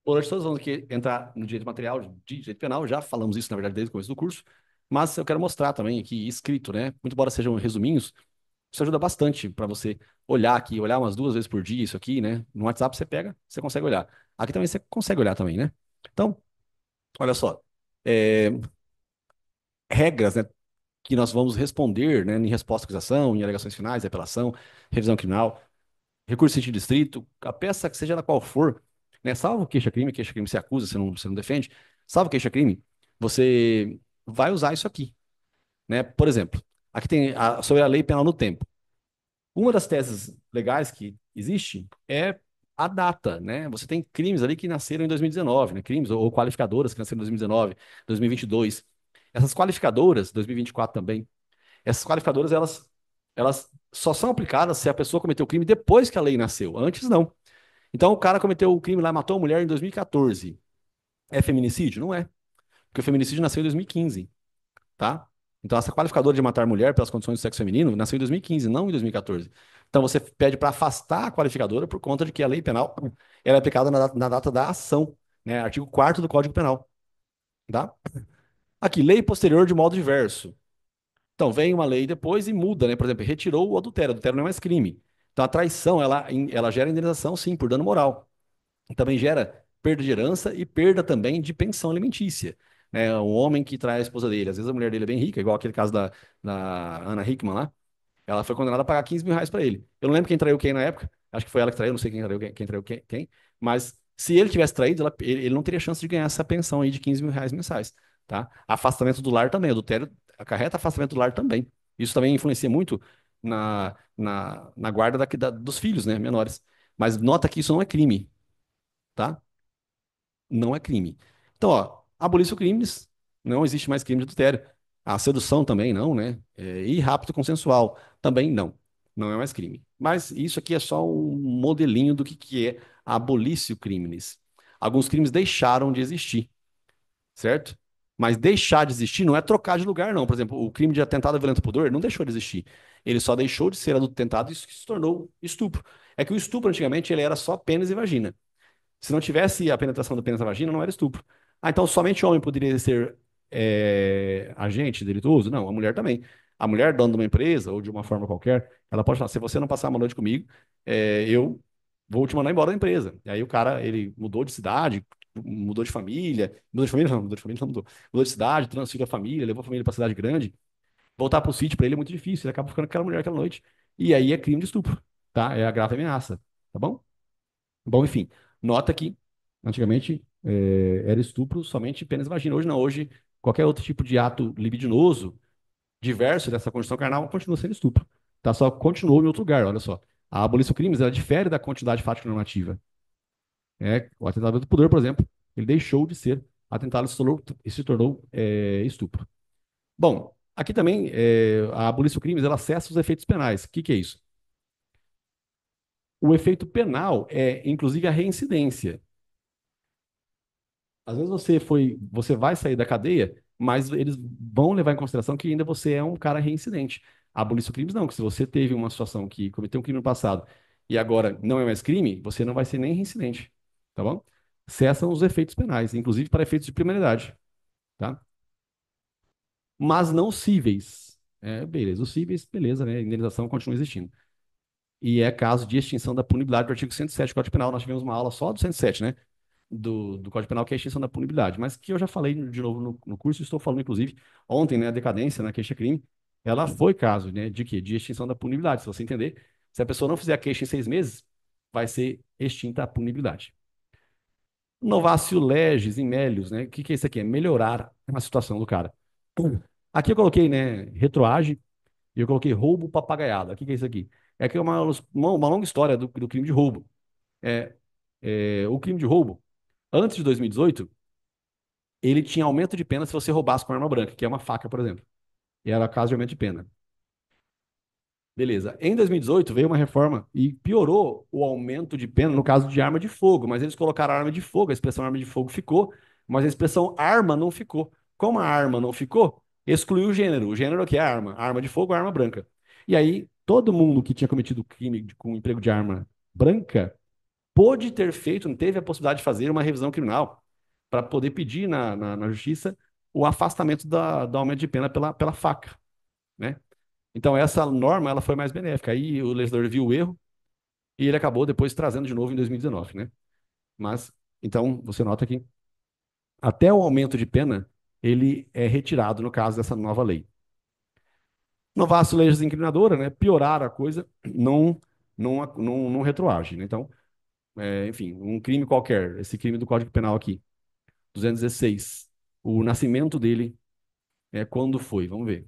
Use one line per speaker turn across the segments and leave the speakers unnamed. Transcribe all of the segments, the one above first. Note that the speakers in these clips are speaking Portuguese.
Hoje todos vamos aqui entrar no direito material, de direito penal, já falamos isso, na verdade, desde o começo do curso, mas eu quero mostrar também aqui escrito, né? Muito embora sejam resuminhos, isso ajuda bastante para você olhar aqui, olhar umas 2 vezes por dia isso aqui, né? No WhatsApp você pega, você consegue olhar. Aqui também você consegue olhar também, né? Então, olha só, é, regras, né, que nós vamos responder, né, em resposta à acusação, em alegações finais, apelação, revisão criminal, recurso em sentido estrito, a peça que seja ela qual for, né, salvo queixa-crime se acusa, você não defende, salvo queixa-crime, você vai usar isso aqui, né? Por exemplo, aqui tem sobre a lei penal no tempo. Uma das teses legais que existe é a data, né? Você tem crimes ali que nasceram em 2019, né? Crimes ou qualificadoras que nasceram em 2019, 2022. Essas qualificadoras, 2024 também, essas qualificadoras, elas só são aplicadas se a pessoa cometeu o crime depois que a lei nasceu. Antes, não. Então, o cara cometeu o crime lá, matou a mulher em 2014. É feminicídio? Não é. Porque o feminicídio nasceu em 2015, tá? Então, essa qualificadora de matar mulher pelas condições do sexo feminino nasceu em 2015, não em 2014. Então, você pede para afastar a qualificadora por conta de que a lei penal ela é aplicada na data da ação, né? Artigo 4º do Código Penal, tá? Aqui, lei posterior de modo diverso. Então, vem uma lei depois e muda, né? Por exemplo, retirou o adultério. O adultério não é mais crime. Então, a traição, ela gera indenização, sim, por dano moral. E também gera perda de herança e perda também de pensão alimentícia. Né? O homem que trai a esposa dele, às vezes a mulher dele é bem rica, igual aquele caso da Ana Hickman lá, ela foi condenada a pagar 15 mil reais para ele. Eu não lembro quem traiu quem na época, acho que foi ela que traiu, não sei quem traiu quem traiu quem, mas se ele tivesse traído, ele não teria chance de ganhar essa pensão aí de 15 mil reais mensais, tá? Afastamento do lar também, adultério acarreta afastamento do lar também. Isso também influencia muito na guarda dos filhos, né, menores. Mas nota que isso não é crime, tá? Não é crime. Então, ó, abolição crimes, não existe mais crime de adultério. A sedução também não, né? E rapto consensual também não. Não é mais crime. Mas isso aqui é só um modelinho do que é abolício crimes. Alguns crimes deixaram de existir, certo? Mas deixar de existir não é trocar de lugar, não. Por exemplo, o crime de atentado violento ao pudor não deixou de existir. Ele só deixou de ser adulterado e se tornou estupro. É que o estupro, antigamente, ele era só pênis e vagina. Se não tivesse a penetração do pênis na vagina, não era estupro. Ah, então somente o homem poderia ser agente delituoso? Não, a mulher também. A mulher, dona de uma empresa ou de uma forma qualquer, ela pode falar: se você não passar uma noite comigo, eu vou te mandar embora da empresa. E aí o cara, ele mudou de cidade, mudou de família, não, mudou de família, não mudou. Mudou de cidade, transferiu a família, levou a família para cidade grande. Voltar para o sítio para ele é muito difícil, ele acaba ficando com aquela mulher aquela noite. E aí é crime de estupro, tá? É a grave ameaça, tá bom? Bom, enfim, nota que antigamente era estupro somente pênis e vagina. Hoje não, hoje qualquer outro tipo de ato libidinoso, diverso dessa condição carnal, continua sendo estupro. Tá? Só continuou em outro lugar, olha só. A abolição crimes, ela difere da quantidade fática normativa. O atentado do pudor, por exemplo, ele deixou de ser atentado e se tornou estupro. Bom, aqui também a abolição crimes, ela cessa os efeitos penais. O que que é isso? O efeito penal é, inclusive, a reincidência. Às vezes você vai sair da cadeia, mas eles vão levar em consideração que ainda você é um cara reincidente. Abolição crimes não, que se você teve uma situação que cometeu um crime no passado e agora não é mais crime, você não vai ser nem reincidente, tá bom? Cessam os efeitos penais, inclusive para efeitos de primeridade, tá? Mas não cíveis. Beleza, os cíveis, beleza, né? A indenização continua existindo. E é caso de extinção da punibilidade do artigo 107 do Código Penal. Nós tivemos uma aula só do 107, né? Do Código Penal, que é a extinção da punibilidade, mas que eu já falei de novo no curso, estou falando, inclusive, ontem, né, a decadência na queixa-crime, ela foi caso, né, de quê? De extinção da punibilidade. Se você entender, se a pessoa não fizer a queixa em 6 meses, vai ser extinta a punibilidade. Novatio legis in melius, né? O que que é isso aqui? É melhorar a situação do cara. Aqui eu coloquei, né, retroage e eu coloquei roubo papagaiado. O que que é isso aqui? É que é uma longa história do crime de roubo. É, o crime de roubo, antes de 2018, ele tinha aumento de pena se você roubasse com arma branca, que é uma faca, por exemplo. E era caso de aumento de pena. Beleza. Em 2018 veio uma reforma e piorou o aumento de pena no caso de arma de fogo, mas eles colocaram arma de fogo, a expressão arma de fogo ficou, mas a expressão arma não ficou. Como a arma não ficou, excluiu o gênero. O gênero que é arma, arma de fogo, arma branca. E aí todo mundo que tinha cometido crime com emprego de arma branca pôde ter feito, não teve a possibilidade de fazer uma revisão criminal para poder pedir na justiça o afastamento da aumento de pena pela faca, né? Então, essa norma ela foi mais benéfica. Aí o legislador viu o erro e ele acabou depois trazendo de novo em 2019, né? Mas, então, você nota que até o aumento de pena, ele é retirado no caso dessa nova lei. Novato leis incriminadora, né? Piorar a coisa, não retroage, né? Então, enfim, um crime qualquer, esse crime do Código Penal aqui, 216, o nascimento dele é quando foi? Vamos ver.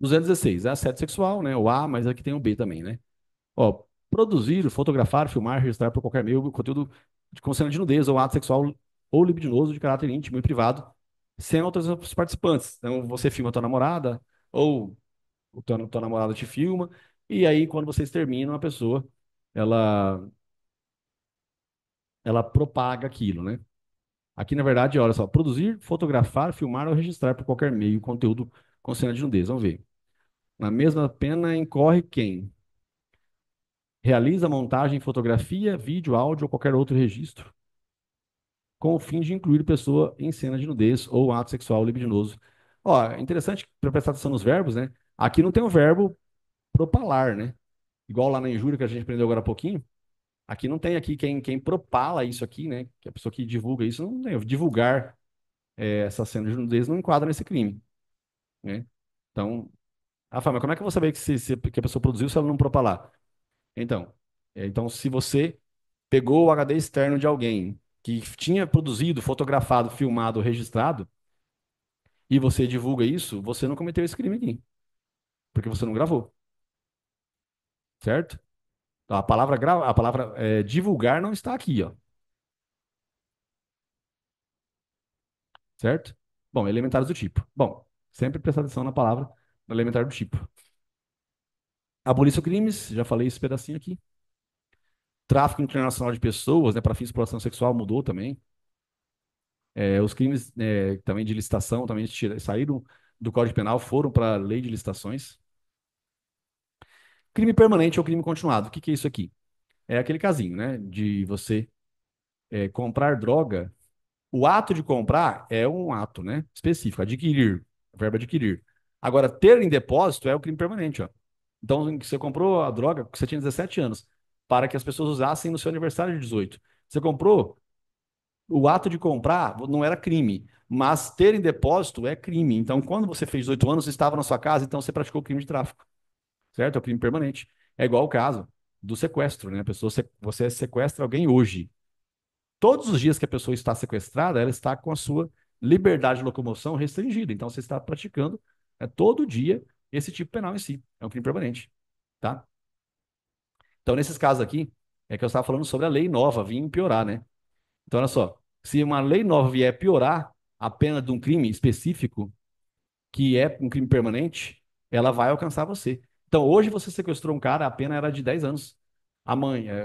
216, é assédio sexual, né? O A, mas aqui tem o B também, né? Ó, produzir, fotografar, filmar, registrar por qualquer meio conteúdo com cena de nudez ou ato sexual ou libidinoso de caráter íntimo e privado, sem autorização dos participantes. Então, você filma a tua namorada, ou tua namorada te filma, e aí, quando vocês terminam, a pessoa, ela, ela propaga aquilo, né? Aqui, na verdade, olha só, produzir, fotografar, filmar ou registrar por qualquer meio conteúdo com cena de nudez. Vamos ver. Na mesma pena incorre quem realiza montagem, fotografia, vídeo, áudio ou qualquer outro registro com o fim de incluir pessoa em cena de nudez ou ato sexual libidinoso. Ó, é interessante para prestar atenção nos verbos, né? Aqui não tem o verbo propalar, né? Igual lá na injúria que a gente aprendeu agora há pouquinho. Aqui não tem aqui quem propala isso aqui, né? Que a pessoa que divulga isso não tem. Divulgar essa cena de nudez não enquadra nesse crime, né? Então, Rafael, mas como é que eu vou saber que a pessoa produziu se ela não propalar? Então, então, se você pegou o HD externo de alguém que tinha produzido, fotografado, filmado, registrado, e você divulga isso, você não cometeu esse crime aqui, porque você não gravou, certo? Então, a palavra divulgar não está aqui, ó, certo? Bom, elementares do tipo. Bom, sempre prestar atenção na palavra no elementar do tipo. Abolição crimes, já falei esse pedacinho aqui. Tráfico internacional de pessoas, né, para fins de exploração sexual mudou também. Os crimes também de licitação também saíram do Código Penal, foram para a lei de licitações. Crime permanente ou crime continuado. O que que é isso aqui? É aquele casinho, né? De você comprar droga. O ato de comprar é um ato, né? Específico. Adquirir, verbo adquirir. Agora, ter em depósito é o crime permanente, ó. Então, você comprou a droga, você tinha 17 anos, para que as pessoas usassem no seu aniversário de 18. Você comprou, o ato de comprar não era crime, mas ter em depósito é crime. Então, quando você fez 18 anos, estava na sua casa, então você praticou crime de tráfico, certo? É o crime permanente. É igual o caso do sequestro, né? A pessoa, você sequestra alguém hoje. Todos os dias que a pessoa está sequestrada, ela está com a sua liberdade de locomoção restringida. Então, você está praticando todo dia esse tipo penal em si. É um crime permanente, tá? Então, nesses casos aqui, é que eu estava falando sobre a lei nova vir piorar, né? Então, olha só, se uma lei nova vier piorar a pena de um crime específico, que é um crime permanente, ela vai alcançar você. Então, hoje você sequestrou um cara, a pena era de 10 anos.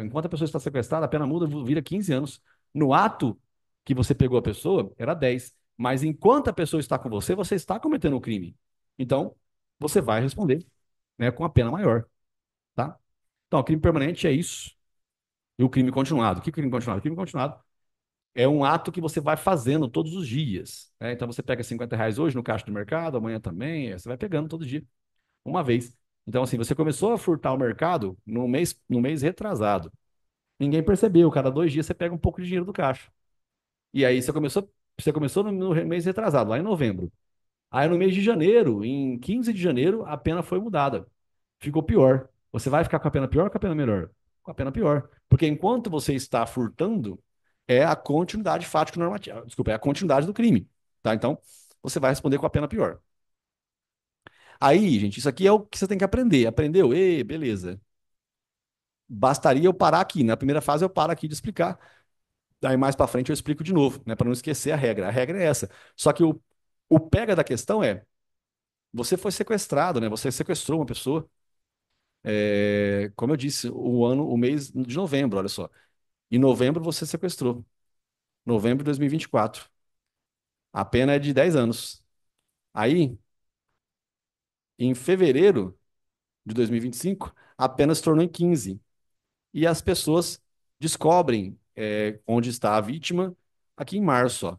Enquanto a pessoa está sequestrada, a pena muda, vira 15 anos. No ato que você pegou a pessoa, era 10. Mas enquanto a pessoa está com você, você está cometendo um crime. Então, você vai responder, né, com a pena maior, tá? Então, o crime permanente é isso. E o crime continuado. O que é crime continuado? O crime continuado é um ato que você vai fazendo todos os dias, né? Então você pega R$ 50 hoje no caixa do mercado, amanhã também, você vai pegando todo dia, uma vez. Então, assim, você começou a furtar o mercado no mês retrasado. Ninguém percebeu, cada 2 dias você pega um pouco de dinheiro do caixa. E aí você começou no mês retrasado, lá em novembro. Aí no mês de janeiro, em 15 de janeiro, a pena foi mudada. Ficou pior. Você vai ficar com a pena pior ou com a pena melhor? Com a pena pior. Porque enquanto você está furtando, é a continuidade fática normativa. Desculpa, é a continuidade do crime. Tá? Então, você vai responder com a pena pior. Aí, gente, isso aqui é o que você tem que aprender. Aprendeu? Ei, beleza. Bastaria eu parar aqui. Na primeira fase eu paro aqui de explicar. Aí mais para frente eu explico de novo, né? Para não esquecer a regra. A regra é essa. Só que o pega da questão é Você foi sequestrado, né? Você sequestrou uma pessoa. Como eu disse, o mês de novembro, olha só. Em novembro você sequestrou. Novembro de 2024. A pena é de 10 anos. Aí, em fevereiro de 2025, a pena se tornou em 15. E as pessoas descobrem onde está a vítima aqui em março, ó.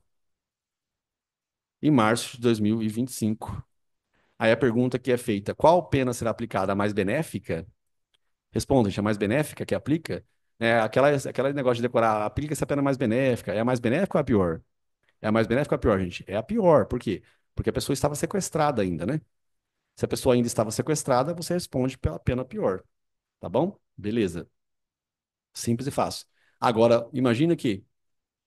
Em março de 2025. Aí a pergunta que é feita: qual pena será aplicada? A mais benéfica? Responda, a mais benéfica que aplica? Aquela negócio de decorar, aplica-se a pena mais benéfica. É a mais benéfica ou a pior? É a mais benéfica ou a pior, gente? É a pior. Por quê? Porque a pessoa estava sequestrada ainda, né? Se a pessoa ainda estava sequestrada, você responde pela pena pior. Tá bom? Beleza. Simples e fácil. Agora, imagina que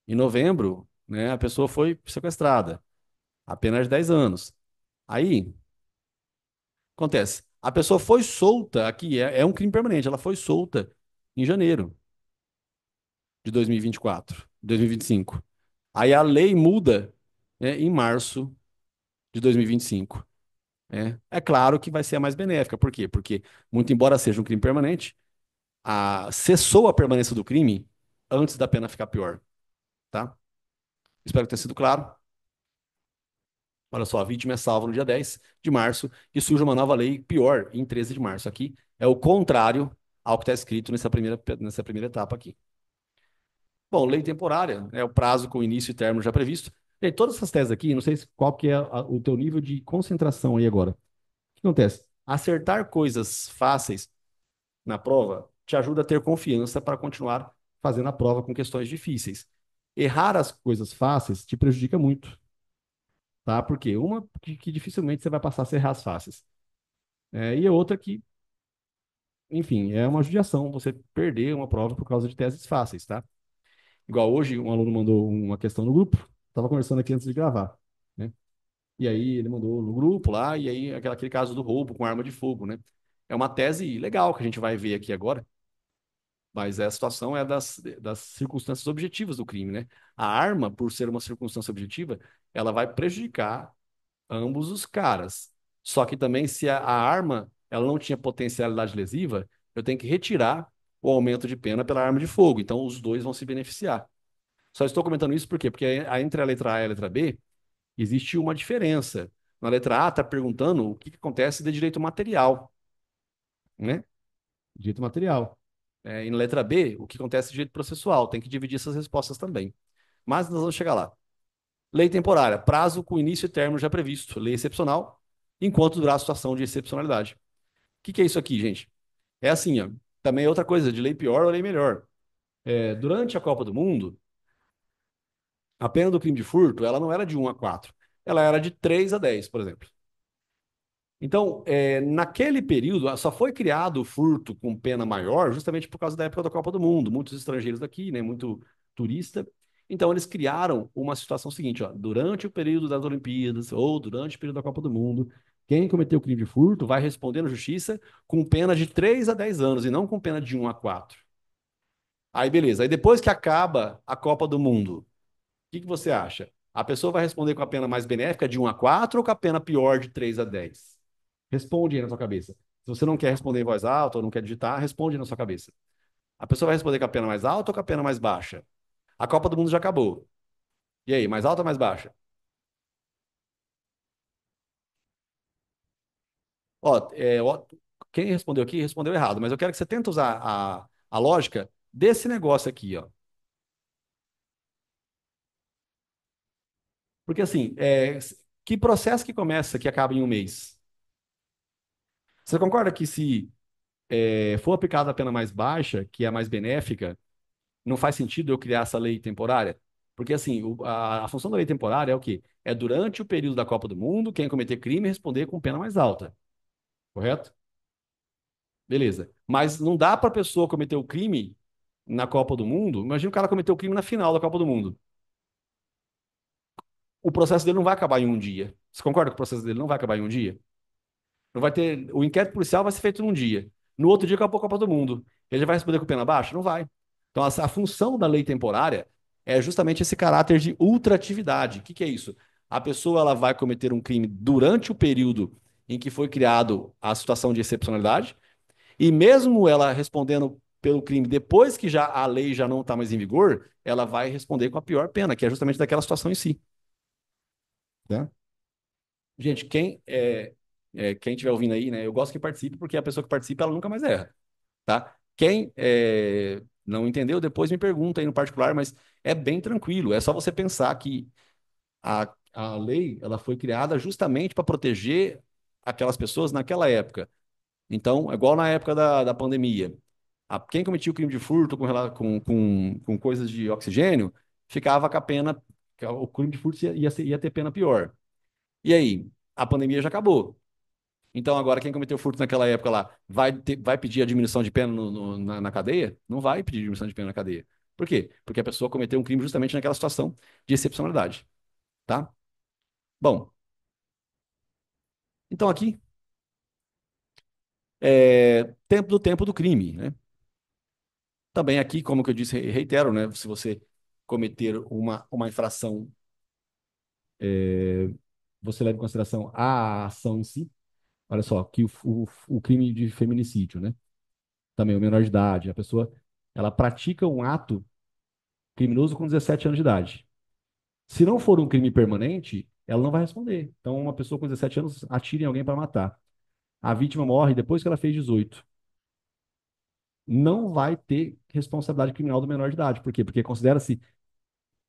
em novembro, né, a pessoa foi sequestrada. Apenas 10 anos. Aí, acontece. A pessoa foi solta aqui, é um crime permanente. Ela foi solta em janeiro de 2024, 2025. Aí a lei muda, né, em março de 2025. É claro que vai ser a mais benéfica. Por quê? Porque, muito embora seja um crime permanente, cessou a permanência do crime antes da pena ficar pior, tá? Espero que tenha sido claro. Olha só, a vítima é salva no dia 10 de março e surge uma nova lei pior em 13 de março. Aqui é o contrário ao que está escrito nessa primeira etapa aqui. Bom, lei temporária, é o prazo com início e término já previsto. E aí, todas essas teses aqui, não sei qual que é o teu nível de concentração aí agora. O que acontece? Acertar coisas fáceis na prova te ajuda a ter confiança para continuar fazendo a prova com questões difíceis. Errar as coisas fáceis te prejudica muito, tá? Porque uma que dificilmente você vai passar se errar as fáceis. E a outra que, enfim, é uma judiação você perder uma prova por causa de teses fáceis, tá? Igual hoje, um aluno mandou uma questão no grupo, estava conversando aqui antes de gravar, né? E aí ele mandou no grupo lá, e aí aquele caso do roubo com arma de fogo, né? É uma tese legal que a gente vai ver aqui agora, mas a situação é das circunstâncias objetivas do crime, né? A arma, por ser uma circunstância objetiva, ela vai prejudicar ambos os caras. Só que também, se a arma ela não tinha potencialidade lesiva, eu tenho que retirar o aumento de pena pela arma de fogo. Então, os dois vão se beneficiar. Só estou comentando isso por quê? Porque entre a letra A e a letra B, existe uma diferença. Na letra A, está perguntando o que acontece de direito material, né? Direito material. E na letra B, o que acontece de direito processual. Tem que dividir essas respostas também. Mas nós vamos chegar lá. Lei temporária, prazo com início e término já previsto. Lei excepcional, enquanto durar a situação de excepcionalidade. O que é isso aqui, gente? É assim, ó. Também é outra coisa, de lei pior ou lei melhor. Durante a Copa do Mundo, a pena do crime de furto, ela não era de 1 a 4. Ela era de 3 a 10, por exemplo. Então, naquele período, só foi criado o furto com pena maior justamente por causa da época da Copa do Mundo. Muitos estrangeiros daqui, né? Muito turista. Então, eles criaram uma situação seguinte, ó, durante o período das Olimpíadas ou durante o período da Copa do Mundo, quem cometeu crime de furto vai responder na justiça com pena de 3 a 10 anos e não com pena de 1 a 4. Aí, beleza. Aí, depois que acaba a Copa do Mundo, o que você acha? A pessoa vai responder com a pena mais benéfica de 1 a 4 ou com a pena pior de 3 a 10? Responde aí na sua cabeça. Se você não quer responder em voz alta ou não quer digitar, responde na sua cabeça. A pessoa vai responder com a pena mais alta ou com a pena mais baixa? A Copa do Mundo já acabou. E aí, mais alta ou mais baixa? Ó, quem respondeu aqui respondeu errado, mas eu quero que você tente usar a lógica desse negócio aqui, ó. Porque assim, que processo que começa que acaba em um mês? Você concorda que se for aplicada a pena mais baixa, que é a mais benéfica, não faz sentido eu criar essa lei temporária? Porque, assim, a função da lei temporária é o quê? É durante o período da Copa do Mundo, quem cometer crime responder com pena mais alta, correto? Beleza. Mas não dá para a pessoa cometer o crime na Copa do Mundo. Imagina o cara cometer o crime na final da Copa do Mundo. O processo dele não vai acabar em um dia. Você concorda que o processo dele não vai acabar em um dia? Não vai ter. O inquérito policial vai ser feito num dia. No outro dia acabou a Copa do Mundo. Ele vai responder com pena baixa? Não vai. Então, a função da lei temporária é justamente esse caráter de ultratividade. O que é isso? A pessoa ela vai cometer um crime durante o período em que foi criado a situação de excepcionalidade, e mesmo ela respondendo pelo crime depois que já a lei já não está mais em vigor, ela vai responder com a pior pena, que é justamente daquela situação em si. Né? Gente, quem estiver ouvindo aí, né? Eu gosto que participe, porque a pessoa que participa, ela nunca mais erra, tá? Quem não entendeu, depois me pergunta aí no particular, mas é bem tranquilo. É só você pensar que a lei ela foi criada justamente para proteger aquelas pessoas naquela época. Então, é igual na época da pandemia. Quem cometia o crime de furto com coisas de oxigênio, ficava com a pena, o crime de furto ia ter pena pior. E aí, a pandemia já acabou. Então, agora, quem cometeu furto naquela época lá, vai pedir a diminuição de pena na cadeia? Não vai pedir diminuição de pena na cadeia. Por quê? Porque a pessoa cometeu um crime justamente naquela situação de excepcionalidade, tá? Bom, então aqui, tempo do crime, né? Também aqui, como que eu disse, reitero, né? Se você cometer uma infração, você leva em consideração a ação em si. Olha só, que o crime de feminicídio, né? Também o menor de idade, a pessoa, ela pratica um ato criminoso com 17 anos de idade. Se não for um crime permanente, ela não vai responder. Então, uma pessoa com 17 anos atira em alguém para matar. A vítima morre depois que ela fez 18. Não vai ter responsabilidade criminal do menor de idade. Por quê? Porque considera-se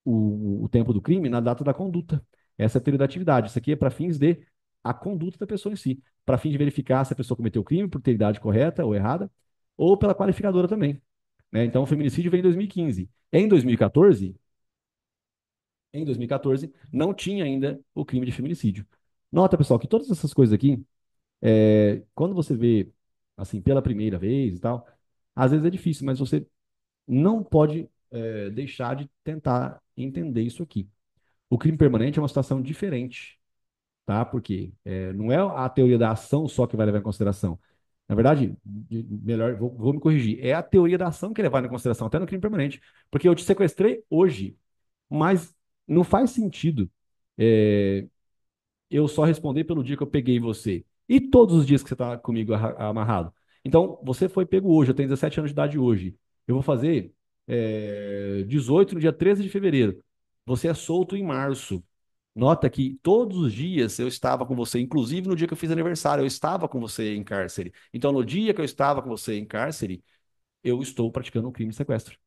o tempo do crime na data da conduta. Essa é a teoria da atividade. Isso aqui é para fins de a conduta da pessoa em si, para fim de verificar se a pessoa cometeu o crime por ter idade correta ou errada, ou pela qualificadora também. Né? Então, o feminicídio vem em 2015. Em 2014, não tinha ainda o crime de feminicídio. Nota, pessoal, que todas essas coisas aqui, quando você vê, assim, pela primeira vez e tal, às vezes é difícil, mas você não pode deixar de tentar entender isso aqui. O crime permanente é uma situação diferente, tá? Porque não é a teoria da ação só que vai levar em consideração. Na verdade, melhor, vou me corrigir, é a teoria da ação que é levada em consideração, até no crime permanente. Porque eu te sequestrei hoje, mas não faz sentido é, eu só responder pelo dia que eu peguei você. E todos os dias que você está comigo amarrado. Então, você foi pego hoje, eu tenho 17 anos de idade hoje. Eu vou fazer 18 no dia 13 de fevereiro. Você é solto em março. Nota que todos os dias eu estava com você, inclusive no dia que eu fiz aniversário, eu estava com você em cárcere. Então, no dia que eu estava com você em cárcere, eu estou praticando um crime de sequestro,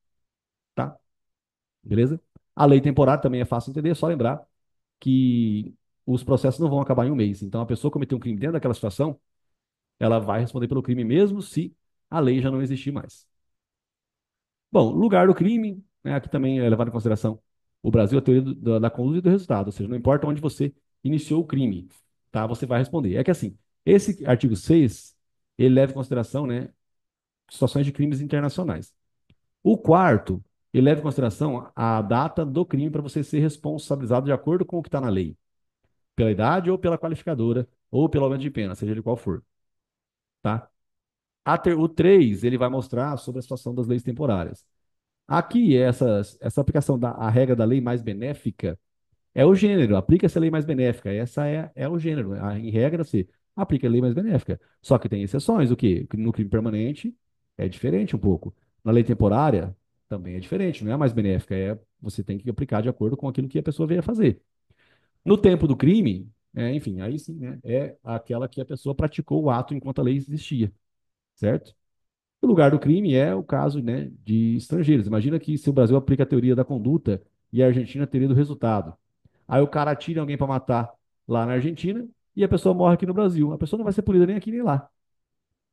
tá? Beleza? A lei temporária também é fácil de entender, é só lembrar que os processos não vão acabar em um mês. Então, a pessoa cometeu um crime dentro daquela situação, ela vai responder pelo crime mesmo se a lei já não existir mais. Bom, lugar do crime, né, aqui também é levado em consideração o Brasil, a teoria da conduta e do resultado, ou seja, não importa onde você iniciou o crime, tá? Você vai responder. É que assim, esse artigo 6 ele leva em consideração, né, situações de crimes internacionais. O quarto, ele leva em consideração a data do crime para você ser responsabilizado de acordo com o que está na lei, pela idade ou pela qualificadora, ou pelo aumento de pena, seja de qual for, tá? O 3 ele vai mostrar sobre a situação das leis temporárias. Aqui, essa aplicação a regra da lei mais benéfica é o gênero, aplica-se a lei mais benéfica. Essa é o gênero. Em regra, se aplica a lei mais benéfica. Só que tem exceções. O quê? No crime permanente é diferente um pouco. Na lei temporária também é diferente, não é a mais benéfica. Você tem que aplicar de acordo com aquilo que a pessoa veio a fazer. No tempo do crime, enfim, aí sim, né, é aquela que a pessoa praticou o ato enquanto a lei existia, certo? O lugar do crime é o caso, né, de estrangeiros. Imagina que se o Brasil aplica a teoria da conduta e a Argentina a teoria do resultado. Aí o cara atira alguém para matar lá na Argentina e a pessoa morre aqui no Brasil. A pessoa não vai ser punida nem aqui nem lá.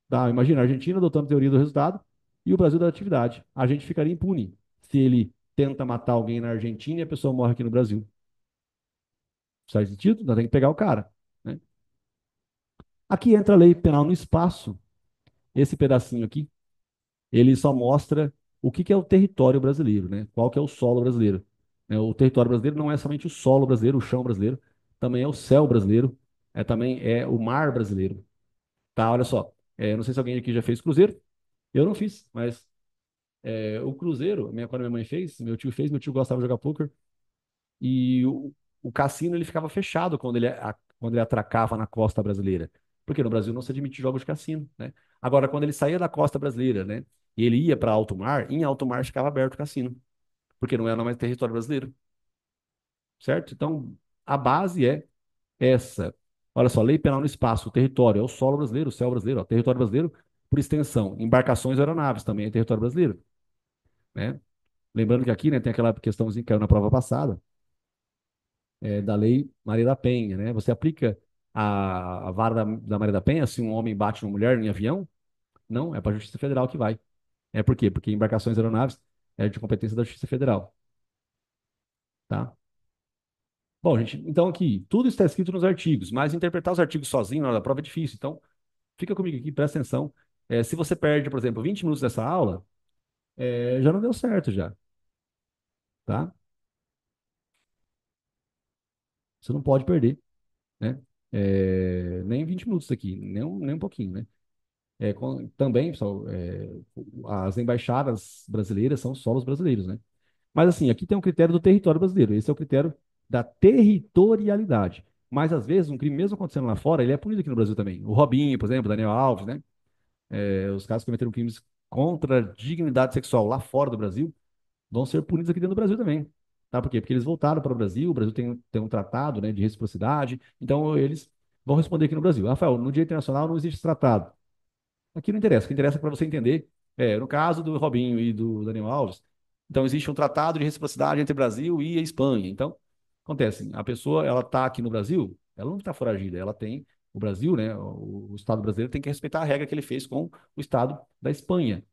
Tá? Imagina a Argentina adotando a teoria do resultado e o Brasil da atividade. A gente ficaria impune se ele tenta matar alguém na Argentina e a pessoa morre aqui no Brasil. Faz sentido? Nós temos que pegar o cara. Né? Aqui entra a lei penal no espaço. Esse pedacinho aqui, ele só mostra o que é o território brasileiro, né? Qual que é o solo brasileiro. Né? O território brasileiro não é somente o solo brasileiro, o chão brasileiro, também é o céu brasileiro, também é o mar brasileiro. Tá, olha só. Não sei se alguém aqui já fez cruzeiro. Eu não fiz, mas o cruzeiro, quando minha mãe fez, meu tio gostava de jogar poker, e o cassino ele ficava fechado quando ele atracava na costa brasileira. Porque no Brasil não se admite jogos de cassino, né? Agora, quando ele saía da costa brasileira, né, e ele ia para alto mar, em alto mar ficava aberto o cassino, porque não era mais território brasileiro, certo? Então, a base é essa. Olha só, lei penal no espaço, o território é o solo brasileiro, o céu brasileiro, ó, território brasileiro por extensão. Embarcações e aeronaves também é território brasileiro, né? Lembrando que aqui, né, tem aquela questãozinha que caiu na prova passada, da lei Maria da Penha, né? Você aplica a vara da Maria da Penha se um homem bate numa mulher em avião? Não, é para a Justiça Federal que vai. É por quê? Porque embarcações e aeronaves é de competência da Justiça Federal, tá? Bom, gente, então aqui, tudo está escrito nos artigos, mas interpretar os artigos sozinho na hora da prova é difícil. Então, fica comigo aqui, presta atenção. Se você perde, por exemplo, 20 minutos dessa aula, já não deu certo já, tá? Você não pode perder, né? Nem 20 minutos aqui, nem um pouquinho, né? Também, pessoal, as embaixadas brasileiras são solos brasileiros, né? Mas assim, aqui tem um critério do território brasileiro. Esse é o critério da territorialidade. Mas às vezes, um crime mesmo acontecendo lá fora, ele é punido aqui no Brasil também. O Robinho, por exemplo, Daniel Alves, né? Os caras que cometeram crimes contra a dignidade sexual lá fora do Brasil vão ser punidos aqui dentro do Brasil também. Tá? Por quê? Porque eles voltaram para o Brasil tem um tratado, né, de reciprocidade, então eles vão responder aqui no Brasil. Rafael, no direito internacional não existe esse tratado. Aqui não interessa. O que interessa é para você entender. No caso do Robinho e do Daniel Alves, então existe um tratado de reciprocidade entre Brasil e a Espanha. Então, acontece, a pessoa, ela está aqui no Brasil, ela não está foragida, ela tem, o Brasil, né, o Estado brasileiro tem que respeitar a regra que ele fez com o Estado da Espanha.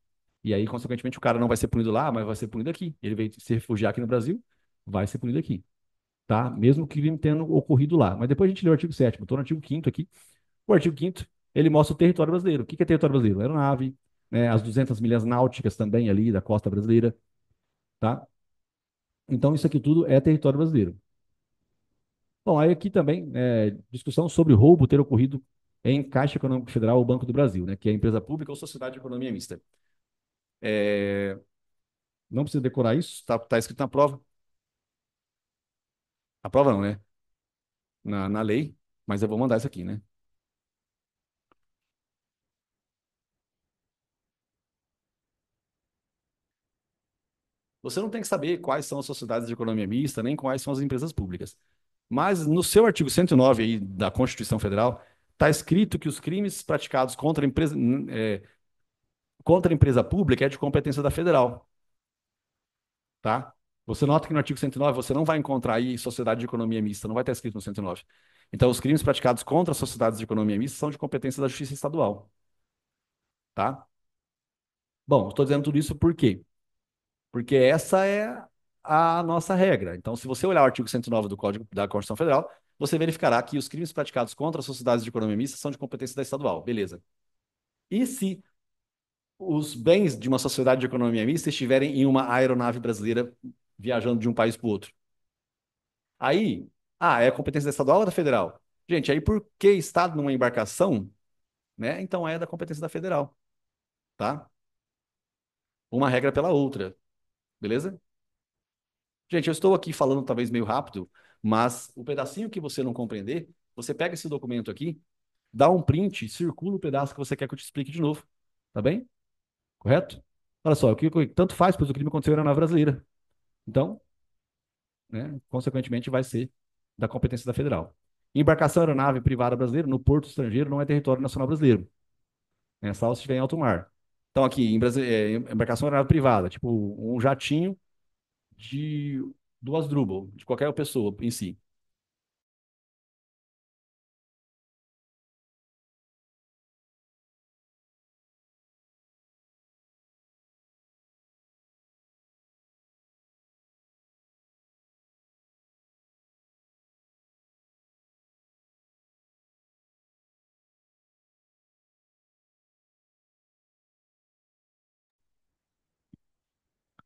E aí, consequentemente, o cara não vai ser punido lá, mas vai ser punido aqui. Ele veio se refugiar aqui no Brasil, vai ser punido aqui, tá? Mesmo que o crime tenha ocorrido lá. Mas depois a gente lê o artigo 7º, estou no artigo 5º aqui. O artigo 5º, ele mostra o território brasileiro. O que é território brasileiro? Aeronave, né, as 200 milhas náuticas também ali da costa brasileira, tá? Então, isso aqui tudo é território brasileiro. Bom, aí aqui também, discussão sobre roubo ter ocorrido em Caixa Econômica Federal ou Banco do Brasil, né, que é empresa pública ou sociedade de economia mista. É, não precisa decorar isso, está escrito na prova. A prova não, né? Na lei, mas eu vou mandar isso aqui, né? Você não tem que saber quais são as sociedades de economia mista, nem quais são as empresas públicas. Mas no seu artigo 109 aí da Constituição Federal, está escrito que os crimes praticados contra a empresa pública é de competência da federal, tá? Você nota que no artigo 109 você não vai encontrar aí sociedade de economia mista, não vai estar escrito no 109. Então, os crimes praticados contra as sociedades de economia mista são de competência da Justiça Estadual, tá? Bom, estou dizendo tudo isso por quê? Porque essa é a nossa regra. Então, se você olhar o artigo 109 do Código da Constituição Federal, você verificará que os crimes praticados contra as sociedades de economia mista são de competência da estadual. Beleza. E se os bens de uma sociedade de economia mista estiverem em uma aeronave brasileira viajando de um país para o outro? Aí, é competência da estadual ou da federal? Gente, aí por que está numa embarcação, né? Então é da competência da federal, tá? Uma regra pela outra, beleza? Gente, eu estou aqui falando talvez meio rápido, mas o pedacinho que você não compreender, você pega esse documento aqui, dá um print, circula o pedaço que você quer que eu te explique de novo. Tá bem? Correto? Olha só, o que tanto faz, pois o crime aconteceu na nave brasileira. Então, né, consequentemente, vai ser da competência da federal. Embarcação aeronave privada brasileira no porto estrangeiro não é território nacional brasileiro, né? Só se estiver em alto mar. Então, aqui, embarcação aeronave privada, tipo um jatinho de do Asdrubal, de qualquer pessoa em si.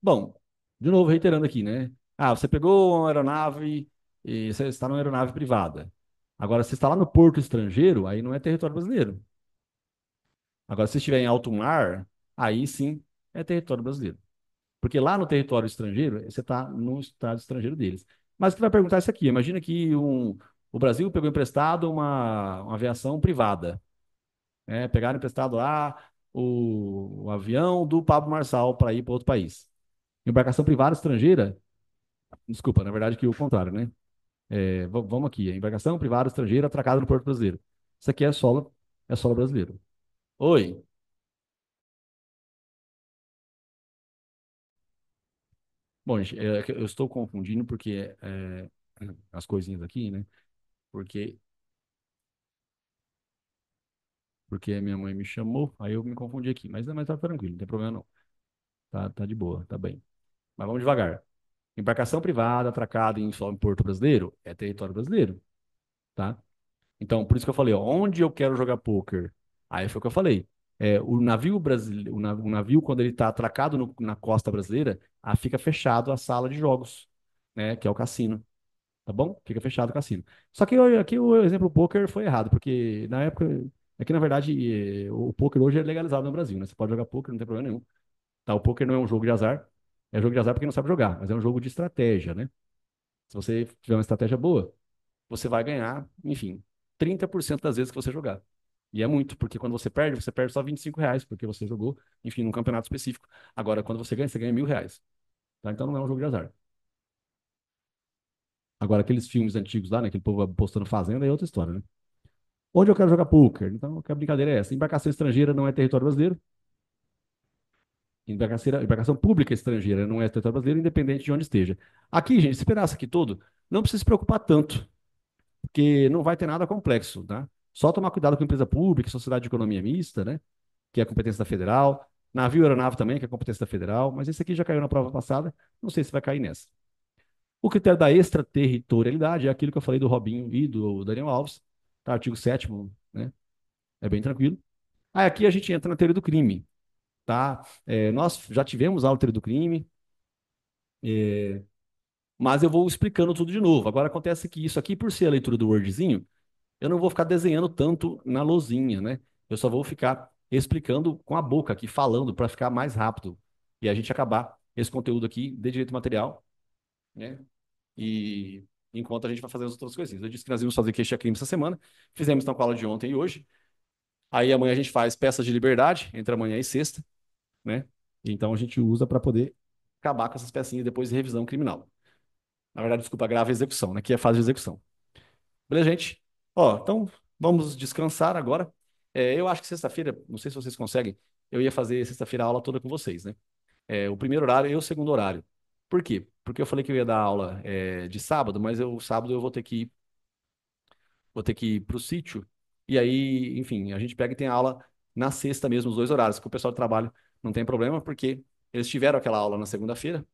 Bom, de novo, reiterando aqui, né? Você pegou uma aeronave e você está numa aeronave privada. Agora, se está lá no porto estrangeiro, aí não é território brasileiro. Agora, se estiver em alto mar, aí sim é território brasileiro. Porque lá no território estrangeiro, você está no estado estrangeiro deles. Mas o que vai perguntar é isso aqui? Imagina que o Brasil pegou emprestado uma aviação privada. Pegaram emprestado lá o avião do Pablo Marçal para ir para outro país. Embarcação privada estrangeira, desculpa, na verdade que o contrário, né? Vamos aqui, embarcação privada estrangeira atracada no Porto Brasileiro. Isso aqui é solo brasileiro. Oi. Bom, gente, que eu estou confundindo porque as coisinhas aqui, né? Porque, porque a minha mãe me chamou, aí eu me confundi aqui. Mas tá tranquilo, não tem problema não. Tá de boa, tá bem. Mas vamos devagar. Embarcação privada atracada em solo em Porto Brasileiro é território brasileiro, tá? Então, por isso que eu falei, ó, onde eu quero jogar pôquer? Aí foi o que eu falei. O navio brasileiro, o navio, quando ele está atracado na costa brasileira, fica fechado a sala de jogos, né? Que é o cassino, tá bom? Fica fechado o cassino. Só que aqui o exemplo pôquer foi errado, porque na época, é que na verdade o pôquer hoje é legalizado no Brasil, né? Você pode jogar pôquer, não tem problema nenhum. Tá? O pôquer não é um jogo de azar, é jogo de azar porque não sabe jogar, mas é um jogo de estratégia, né? Se você tiver uma estratégia boa, você vai ganhar, enfim, 30% das vezes que você jogar. E é muito, porque quando você perde só R$ 25, porque você jogou, enfim, num campeonato específico. Agora, quando você ganha R$ 1.000. Tá? Então não é um jogo de azar. Agora, aqueles filmes antigos lá, né, aquele povo postando fazenda, é outra história, né? Onde eu quero jogar poker? Então, a brincadeira é essa. Embarcação estrangeira não é território brasileiro. Embarcação pública estrangeira não é território brasileiro, independente de onde esteja. Aqui, gente, esse pedaço aqui todo, não precisa se preocupar tanto, porque não vai ter nada complexo, tá? Só tomar cuidado com empresa pública, sociedade de economia mista, né? Que é a competência da federal. Navio e aeronave também, que é a competência da federal. Mas esse aqui já caiu na prova passada, não sei se vai cair nessa. O critério da extraterritorialidade é aquilo que eu falei do Robinho e do Daniel Alves, tá? Artigo 7º, né? É bem tranquilo. Aí aqui a gente entra na teoria do crime, tá? Nós já tivemos aula de teoria do crime, mas eu vou explicando tudo de novo. Agora acontece que isso aqui, por ser a leitura do Wordzinho, eu não vou ficar desenhando tanto na lousinha, né? Eu só vou ficar explicando com a boca aqui, falando para ficar mais rápido. E a gente acabar esse conteúdo aqui de direito material, né? E enquanto a gente vai fazer as outras coisinhas. Eu disse que nós íamos fazer queixa-crime essa semana. Fizemos então com a aula de ontem e hoje. Aí amanhã a gente faz peças de liberdade, entre amanhã e sexta, né? Então a gente usa para poder acabar com essas pecinhas depois de revisão criminal. Na verdade, desculpa, grave execução, né? Que é a fase de execução. Beleza, gente? Ó, então vamos descansar agora. Eu acho que sexta-feira, não sei se vocês conseguem, eu ia fazer sexta-feira a aula toda com vocês, né? O primeiro horário e o segundo horário. Por quê? Porque eu falei que eu ia dar aula de sábado, mas sábado eu vou ter que ir para o sítio. E aí, enfim, a gente pega e tem aula na sexta mesmo, os dois horários, que o pessoal de trabalho não tem problema, porque eles tiveram aquela aula na segunda-feira,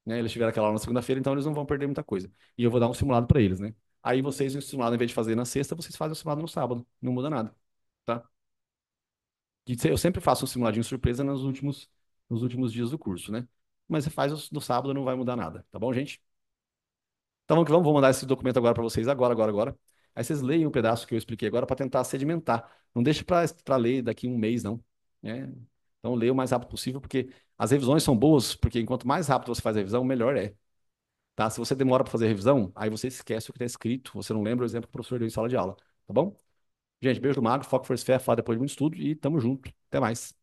né? Eles tiveram aquela aula na segunda-feira, então eles não vão perder muita coisa. E eu vou dar um simulado para eles, né? Aí vocês, o simulado, em vez de fazer na sexta, vocês fazem o simulado no sábado. Não muda nada, tá? Eu sempre faço um simuladinho surpresa nos últimos dias do curso, né? Mas você faz no sábado, não vai mudar nada, tá bom, gente? Então vamos que vamos, vou mandar esse documento agora para vocês, agora, agora, agora. Aí vocês leem o pedaço que eu expliquei agora para tentar sedimentar. Não deixe para ler daqui um mês, não. Né? Então leia o mais rápido possível, porque as revisões são boas, porque enquanto mais rápido você faz a revisão, melhor é. Tá? Se você demora para fazer a revisão, aí você esquece o que está escrito, você não lembra o exemplo que o professor deu em sala de aula, tá bom? Gente, beijo do Magro, foco, força e fé, fala depois de muito estudo e tamo junto. Até mais.